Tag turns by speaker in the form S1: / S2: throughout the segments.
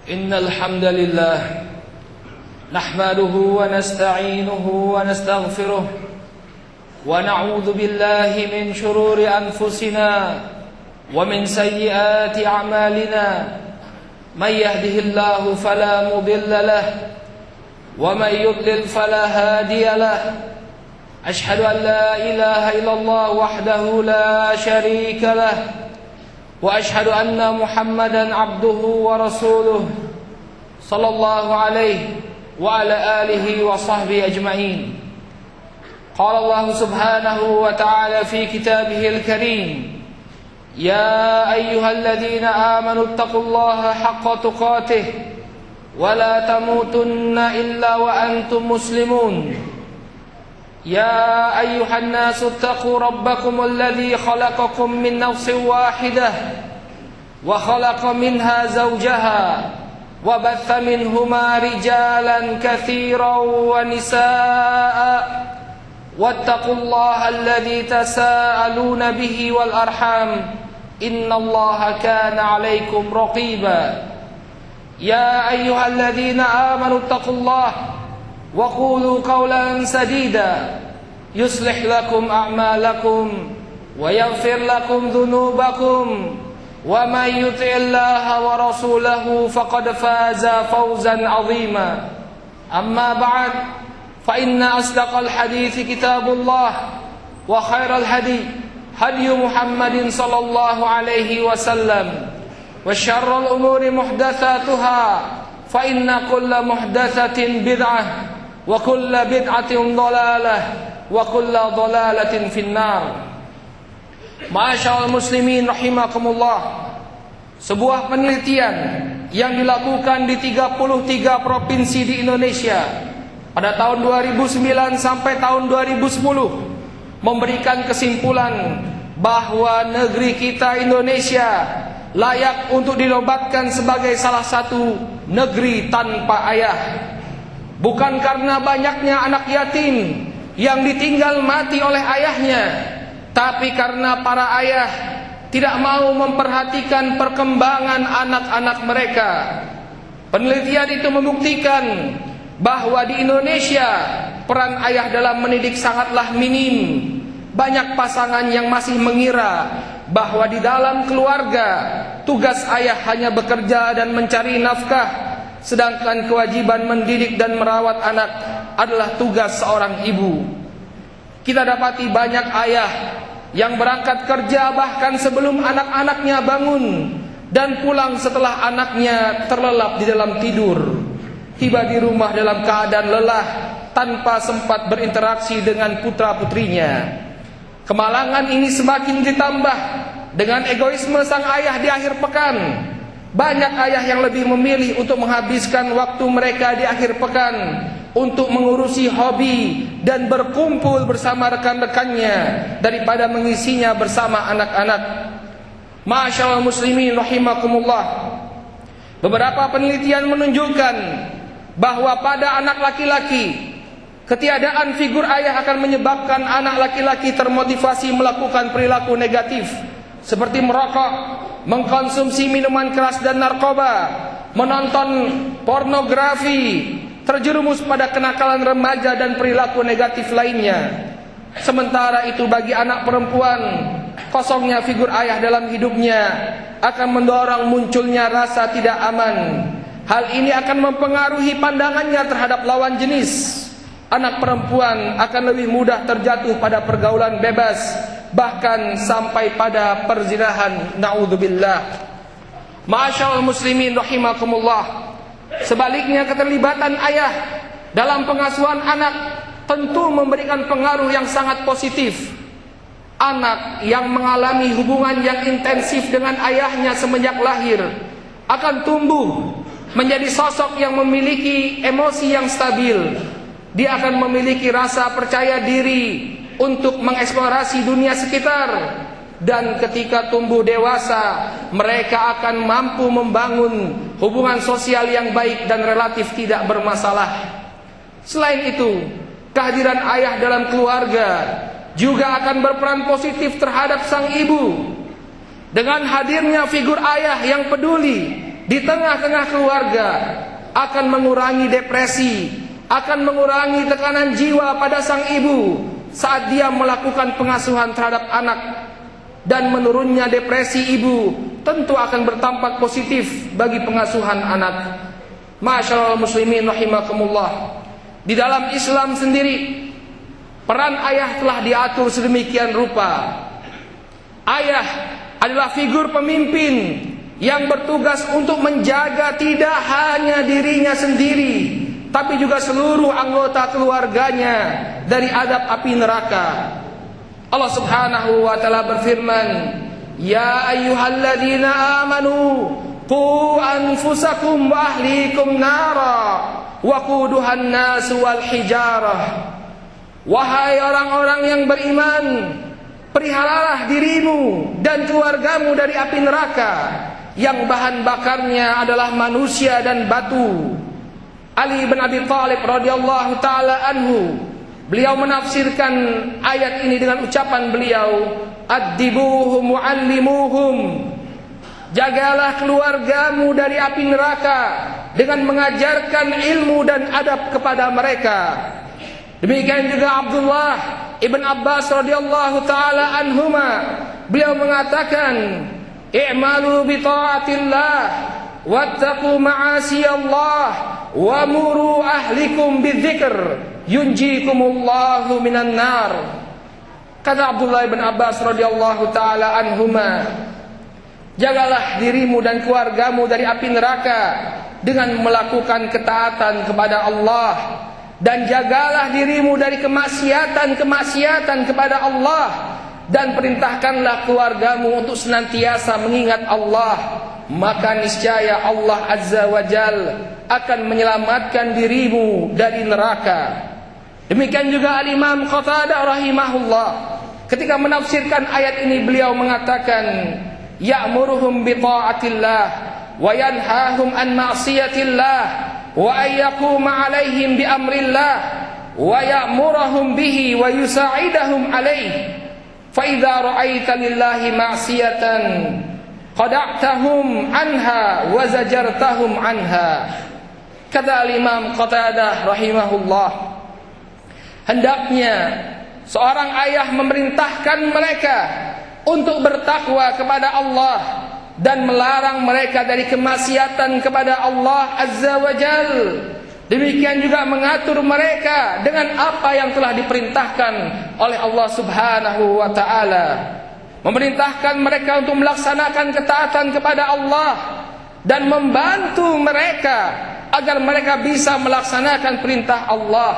S1: إن الحمد لله نحمده ونستعينه ونستغفره ونعوذ بالله من شرور أنفسنا ومن سيئات أعمالنا من يهده الله فلا مضل له ومن يضلل فلا هادي له أشهد أن لا إله إلا الله وحده لا شريك له وأشهد أن محمدا عبده ورسوله صلى الله عليه وعلى آله وصحبه أجمعين. قال الله سبحانه وتعالى في كتابه الكريم: يا أيها الذين آمنوا اتقوا الله حق تقاته ولا تموتن إلا وأنتم مسلمون. يا أيها الناس اتقوا ربكم الذي خلقكم من نفس واحدة وخلق منها زوجها وبث منهما رجالا كثيرا ونساء واتقوا الله الذي تساءلون به والأرحام إن الله كان عليكم رقيبا. يا أيها الذين آمنوا اتقوا الله وقولوا قولا سديدا يصلح لكم أعمالكم ويغفر لكم ذنوبكم ومن يطع الله ورسوله فقد فاز فوزا عظيما. أما بعد فإن أصدق الحديث كتاب الله وخير الهدي هدي محمد صلى الله عليه وسلم وشر الأمور محدثاتها فإن كل محدثة بدعة وكل بدعة ضلالة وكل ضلالة في النار. Ma'asyiral muslimin rahimakumullah. Sebuah penelitian yang dilakukan di 33 provinsi di Indonesia pada tahun 2009 sampai tahun 2010 memberikan kesimpulan bahwa negeri kita Indonesia layak untuk dinobatkan sebagai salah satu negeri tanpa ayah. Bukan karena banyaknya anak yatim yang ditinggal mati oleh ayahnya, tapi karena para ayah tidak mau memperhatikan perkembangan anak-anak mereka. Penelitian itu membuktikan bahwa di Indonesia peran ayah dalam mendidik sangatlah minim. Banyak pasangan yang masih mengira bahwa di dalam keluarga tugas ayah hanya bekerja dan mencari nafkah, sedangkan kewajiban mendidik dan merawat anak adalah tugas seorang ibu. Kita dapati banyak ayah yang berangkat kerja bahkan sebelum anak-anaknya bangun dan pulang setelah anaknya terlelap di dalam tidur. Tiba di rumah dalam keadaan lelah tanpa sempat berinteraksi dengan putra-putrinya. Kemalangan ini semakin ditambah dengan egoisme sang ayah di akhir pekan. Banyak ayah yang lebih memilih untuk menghabiskan waktu mereka di akhir pekan untuk mengurusi hobi dan berkumpul bersama rekan-rekannya daripada mengisinya bersama anak-anak. Ma'asyiral muslimin rahimakumullah. Beberapa penelitian menunjukkan bahwa pada anak laki-laki ketiadaan figur ayah akan menyebabkan anak laki-laki termotivasi melakukan perilaku negatif seperti merokok, mengkonsumsi minuman keras dan narkoba, menonton pornografi, terjerumus pada kenakalan remaja dan perilaku negatif lainnya. Sementara itu bagi anak perempuan, kosongnya figur ayah dalam hidupnya akan mendorong munculnya rasa tidak aman. Hal ini akan mempengaruhi pandangannya terhadap lawan jenis. Anak perempuan akan lebih mudah terjatuh pada pergaulan bebas, bahkan sampai pada perzinahan. Na'udzubillah. Ma'asyiral muslimin rahimakumullah. Sebaliknya keterlibatan ayah dalam pengasuhan anak tentu memberikan pengaruh yang sangat positif. Anak yang mengalami hubungan yang intensif dengan ayahnya semenjak lahir akan tumbuh menjadi sosok yang memiliki emosi yang stabil. Dia akan memiliki rasa percaya diri untuk mengeksplorasi dunia sekitar. Dan ketika tumbuh dewasa, mereka akan mampu membangun hubungan sosial yang baik dan relatif tidak bermasalah. Selain itu, kehadiran ayah dalam keluarga juga akan berperan positif terhadap sang ibu. Dengan hadirnya figur ayah yang peduli, di tengah-tengah keluarga akan mengurangi depresi, akan mengurangi tekanan jiwa pada sang ibu saat dia melakukan pengasuhan terhadap anak, dan menurunnya depresi ibu tentu akan berdampak positif bagi pengasuhan anak. Ma'asyiral muslimin rahimakumullah. Di dalam Islam sendiri, peran ayah telah diatur sedemikian rupa. Ayah adalah figur pemimpin yang bertugas untuk menjaga tidak hanya dirinya sendiri, tapi juga seluruh anggota keluarganya dari adab api neraka. Allah Subhanahu wa taala berfirman, "Ya ayyuhalladzina amanu qu anfusakum wa ahlikum nara waquduhan nas wal hijarah." Wahai orang-orang yang beriman, peliharalah dirimu dan keluargamu dari api neraka yang bahan bakarnya adalah manusia dan batu. Ali bin Abi Thalib radhiyallahu taala anhu, beliau menafsirkan ayat ini dengan ucapan beliau, "Addibuhum wa'allimuhum." Jagalah keluargamu dari api neraka dengan mengajarkan ilmu dan adab kepada mereka. Demikian juga Abdullah ibn Abbas radhiyallahu taala anhuma, beliau mengatakan, "I'malu bi ta'atillah wattaqu ma'asiyallah wa muru ahlikum bidzikr yunjikumullahu minan nar." Kata Abdullah ibn Abbas radhiyallahu taala anhuma, jagalah dirimu dan keluargamu dari api neraka dengan melakukan ketaatan kepada Allah, dan jagalah dirimu dari kemaksiatan kepada Allah, dan perintahkanlah keluargamu untuk senantiasa mengingat Allah, maka niscaya Allah Azza wa Jal akan menyelamatkan dirimu dari neraka. Demikian juga Al-Imam Qatadah rahimahullah, ketika menafsirkan ayat ini beliau mengatakan, ya'muruhum bi ta'atillah wa yanhahum an ma'siyatillah wa ayyaquma 'alaihim bi amrillah wa ya'muruhum bihi wa yusa'idahum 'alaihi fa idza ra'aita lillahi ma'siyatan qada'tahum anha wa zajartahum anha. Kata Imam Qatadah rahimahullah, hendaknya seorang ayah memerintahkan mereka untuk bertakwa kepada Allah dan melarang mereka dari kemaksiatan kepada Allah Azza wa Jal. Demikian juga mengatur mereka dengan apa yang telah diperintahkan oleh Allah Subhanahu wa taala. Memerintahkan mereka untuk melaksanakan ketaatan kepada Allah dan membantu mereka agar mereka bisa melaksanakan perintah Allah.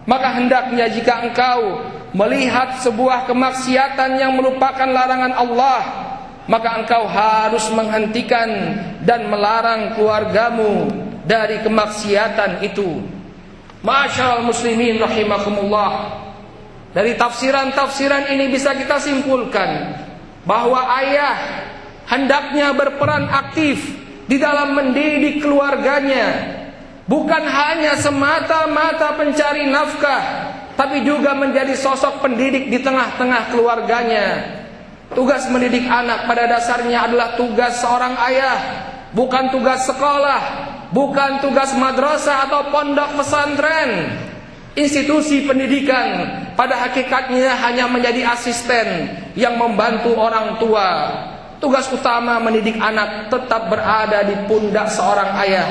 S1: Maka hendaknya jika engkau melihat sebuah kemaksiatan yang merupakan larangan Allah, maka engkau harus menghentikan dan melarang keluargamu dari kemaksiatan itu. Ma'asyiral muslimin rahimakumullah. Dari tafsiran-tafsiran ini bisa kita simpulkan bahwa ayah hendaknya berperan aktif di dalam mendidik keluarganya, bukan hanya semata-mata pencari nafkah, tapi juga menjadi sosok pendidik di tengah-tengah keluarganya. Tugas mendidik anak pada dasarnya adalah tugas seorang ayah, bukan tugas sekolah, bukan tugas madrasah atau pondok pesantren. Institusi pendidikan pada hakikatnya hanya menjadi asisten yang membantu orang tua. Tugas utama mendidik anak tetap berada di pundak seorang ayah.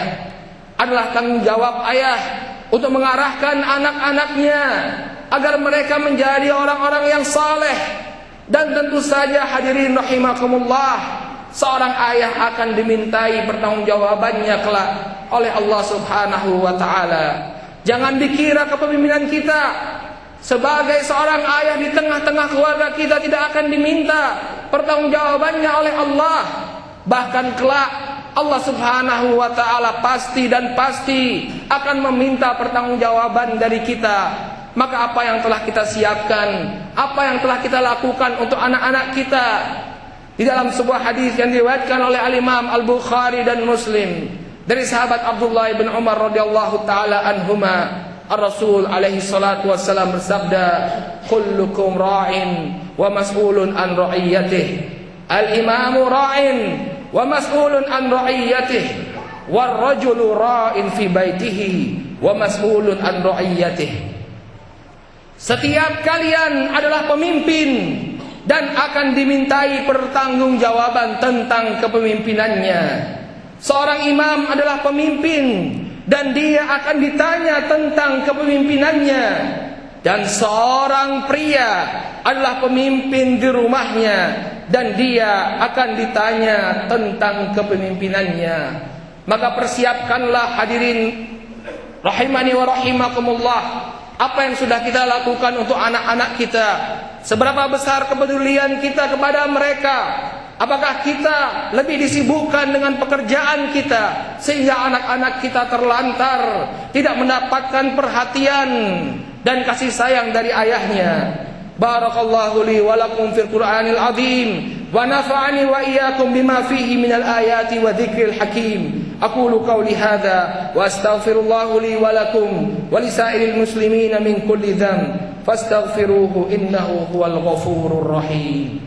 S1: Adalah tanggung jawab ayah untuk mengarahkan anak-anaknya agar mereka menjadi orang-orang yang saleh. Dan tentu saja hadirin rahimakumullah, seorang ayah akan dimintai pertanggungjawabannya kelak oleh Allah Subhanahu wa taala. Jangan dikira kepemimpinan kita sebagai seorang ayah di tengah-tengah keluarga kita tidak akan diminta pertanggungjawabannya oleh Allah. Bahkan kelak Allah Subhanahu wa taala pasti akan meminta pertanggungjawaban dari kita. Maka apa yang telah kita siapkan, apa yang telah kita lakukan untuk anak-anak kita. Di dalam sebuah hadis yang diriwayatkan oleh Al-Imam Al-Bukhari dan Muslim dari sahabat Abdullah bin Umar radhiyallahu taala anhuma, Ar-Rasul alaihi salatu wassalam bersabda, kullukum ra'in wa mas'ulun an ra'iyatihi. Al-imamu ra'in wa mas'ulun an ra'iyyatihi war rajulu ra'in fi baitihi wa mas'ulun an ra'iyyatihi. Setiap kalian adalah pemimpin dan akan dimintai pertanggungjawaban tentang kepemimpinannya. Seorang imam adalah pemimpin dan dia akan ditanya tentang kepemimpinannya. Dan seorang pria adalah pemimpin di rumahnya dan dia akan ditanya tentang kepemimpinannya. Maka persiapkanlah hadirin rahimani wa rahimakumullah, apa yang sudah kita lakukan untuk anak-anak kita. Seberapa besar kepedulian kita kepada mereka. Apakah kita lebih disibukkan dengan pekerjaan kita sehingga anak-anak kita terlantar, tidak mendapatkan perhatian dan kasih sayang dari ayahnya. Barakallahu li wa lakum fil Qur'anil azim wa nafa'ani wa iyyakum bima fihi minal ayati wa dzikril hakim. Aqulu qawli hadza wa astaghfirullah li wa lakum wa lisairil muslimina min kulli dhanb fastaghfiruhu innahu huwal ghafurur rahim.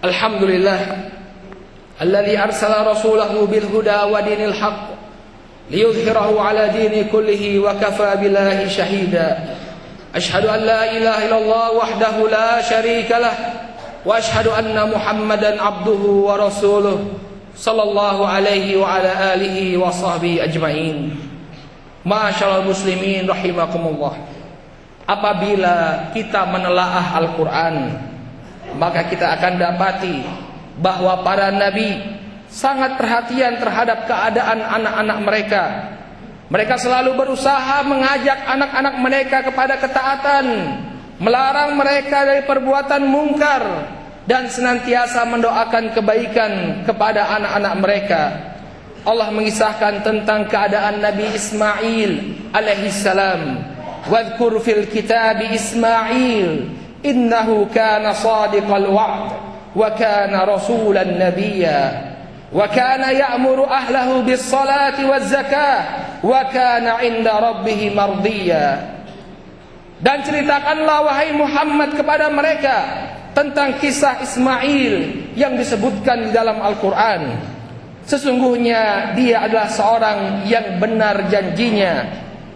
S1: Alhamdulillah alladzi arsala rasulahu bil huda wa dinil haqq liyudhhirahu ala dini kullihi wa kafa billahi shahida. Ashhadu an la ilaha illallah wahdahu la syarika lah wa ashhadu anna Muhammadan abduhu wa rasuluh sallallahu alaihi wa ala alihi wa sahbihi ajmain. Ma'asyiral muslimin rahimakumullah. Apabila kita menelaah Al-Qur'an, maka kita akan dapati bahwa para nabi sangat perhatian terhadap keadaan anak-anak mereka. Mereka selalu berusaha mengajak anak-anak mereka kepada ketaatan, melarang mereka dari perbuatan mungkar, dan senantiasa mendoakan kebaikan kepada anak-anak mereka. Allah mengisahkan tentang keadaan Nabi Ismail alaihissalam. Wadhkur fil kitabi Ismail innahu kana sadiqal wa'd wa kana rasulan nabiyya wa kana ya'muru ahlahu bis salati waz zakah wa kana 'inda rabbih mardiyya. Dan ceritakanlah wahai Muhammad kepada mereka tentang kisah Ismail yang disebutkan di dalam Al-Qur'an. Sesungguhnya dia adalah seorang yang benar janjinya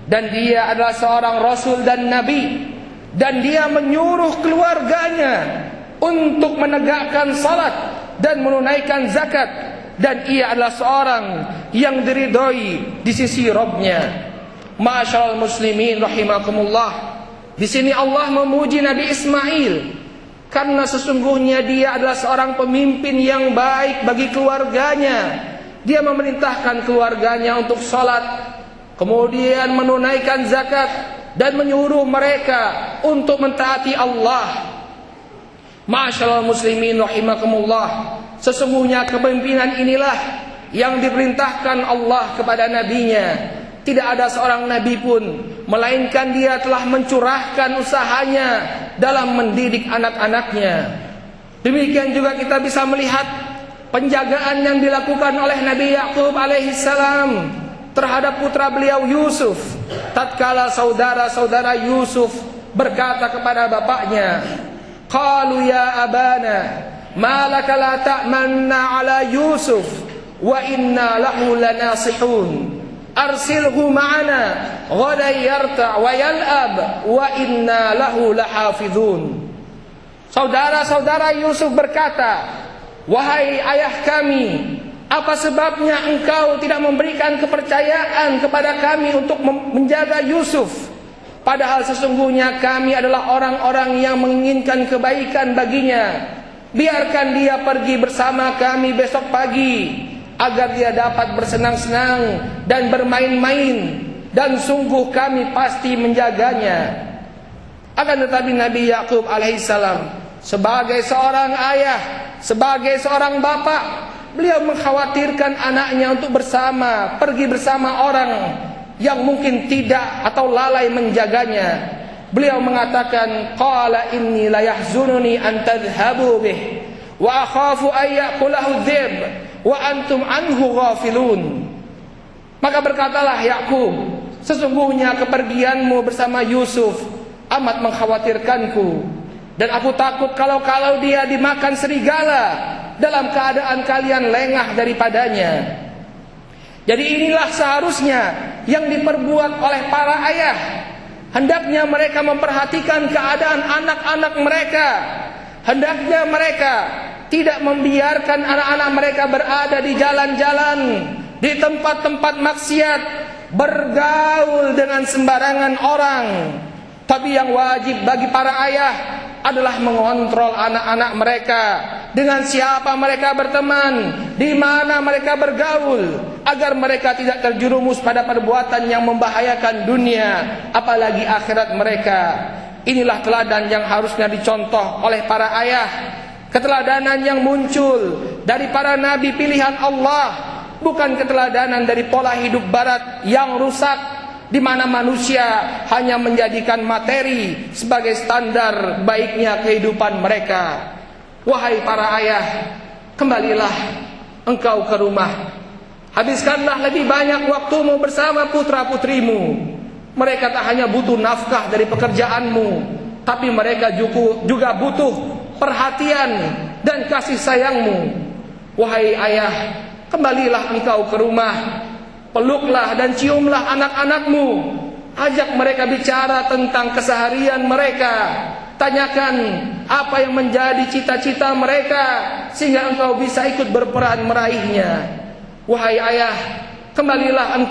S1: dan dia adalah seorang rasul dan nabi. Dan dia menyuruh keluarganya untuk menegakkan salat dan menunaikan zakat. Dan ia adalah seorang yang diridhoi di sisi Rabb-Nya. Ma'asyiral muslimin rahimakumullah. Di sini Allah memuji Nabi Ismail karena sesungguhnya dia adalah seorang pemimpin yang baik bagi keluarganya. Dia memerintahkan keluarganya untuk salat, kemudian menunaikan zakat, dan menyuruh mereka untuk mentaati Allah. Ma'asyiral muslimin rahimakumullah. Sesungguhnya kepemimpinan inilah yang diperintahkan Allah kepada nabinya. Tidak ada seorang nabi pun melainkan dia telah mencurahkan usahanya dalam mendidik anak-anaknya. Demikian juga kita bisa melihat penjagaan yang dilakukan oleh Nabi Yakub alaihissalam terhadap putra beliau Yusuf. Tatkala saudara-saudara Yusuf berkata kepada bapaknya, qalu ya abana ma laka la ta'manna ala Yusuf wa inna lahu lanasihun arsilhu ma'ana ghadan yarta' wa yal'ab wa inna lahu lahafizun. Saudara-saudara Yusuf berkata, wahai ayah kami, apa sebabnya engkau tidak memberikan kepercayaan kepada kami untuk menjaga Yusuf? Padahal sesungguhnya kami adalah orang-orang yang menginginkan kebaikan baginya. Biarkan dia pergi bersama kami besok pagi, agar dia dapat bersenang-senang dan bermain-main. Dan sungguh kami pasti menjaganya. Akan tetapi Nabi Yakub alaihissalam sebagai seorang ayah, sebagai seorang bapak, beliau mengkhawatirkan anaknya untuk pergi bersama orang yang mungkin tidak atau lalai menjaganya. Beliau mengatakan, qala inni la yahzununi an tadhhabu bih wa akhafu an ya'kulahu dhib wa antum anhu ghafilun. Maka berkatalah Yakub, sesungguhnya kepergianmu bersama Yusuf amat mengkhawatirkanku, dan aku takut kalau dia dimakan serigala dalam keadaan kalian lengah daripadanya. Jadi inilah seharusnya yang diperbuat oleh para ayah. Hendaknya mereka memperhatikan keadaan anak-anak mereka. Hendaknya mereka tidak membiarkan anak-anak mereka berada di jalan-jalan, di tempat-tempat maksiat, bergaul dengan sembarangan orang. Tapi yang wajib bagi para ayah adalah mengontrol anak-anak mereka, dengan siapa mereka berteman, di mana mereka bergaul, agar mereka tidak terjerumus pada perbuatan yang membahayakan dunia, apalagi akhirat mereka. Inilah teladan yang harusnya dicontoh oleh para ayah. Keteladanan yang muncul dari para nabi pilihan Allah, bukan keteladanan dari pola hidup barat yang rusak, di mana manusia hanya menjadikan materi sebagai standar baiknya kehidupan mereka. Wahai para ayah, kembalilah engkau ke rumah. Habiskanlah lebih banyak waktumu bersama putra-putrimu. Mereka tak hanya butuh nafkah dari pekerjaanmu, tapi mereka juga butuh perhatian dan kasih sayangmu. Wahai ayah, kembalilah engkau ke rumah. Peluklah dan ciumlah anak-anakmu. Ajak mereka bicara tentang keseharian mereka. Tanyakan apa yang menjadi cita-cita mereka, sehingga engkau bisa ikut berperan meraihnya. Wahai ayah, kembalilah engkau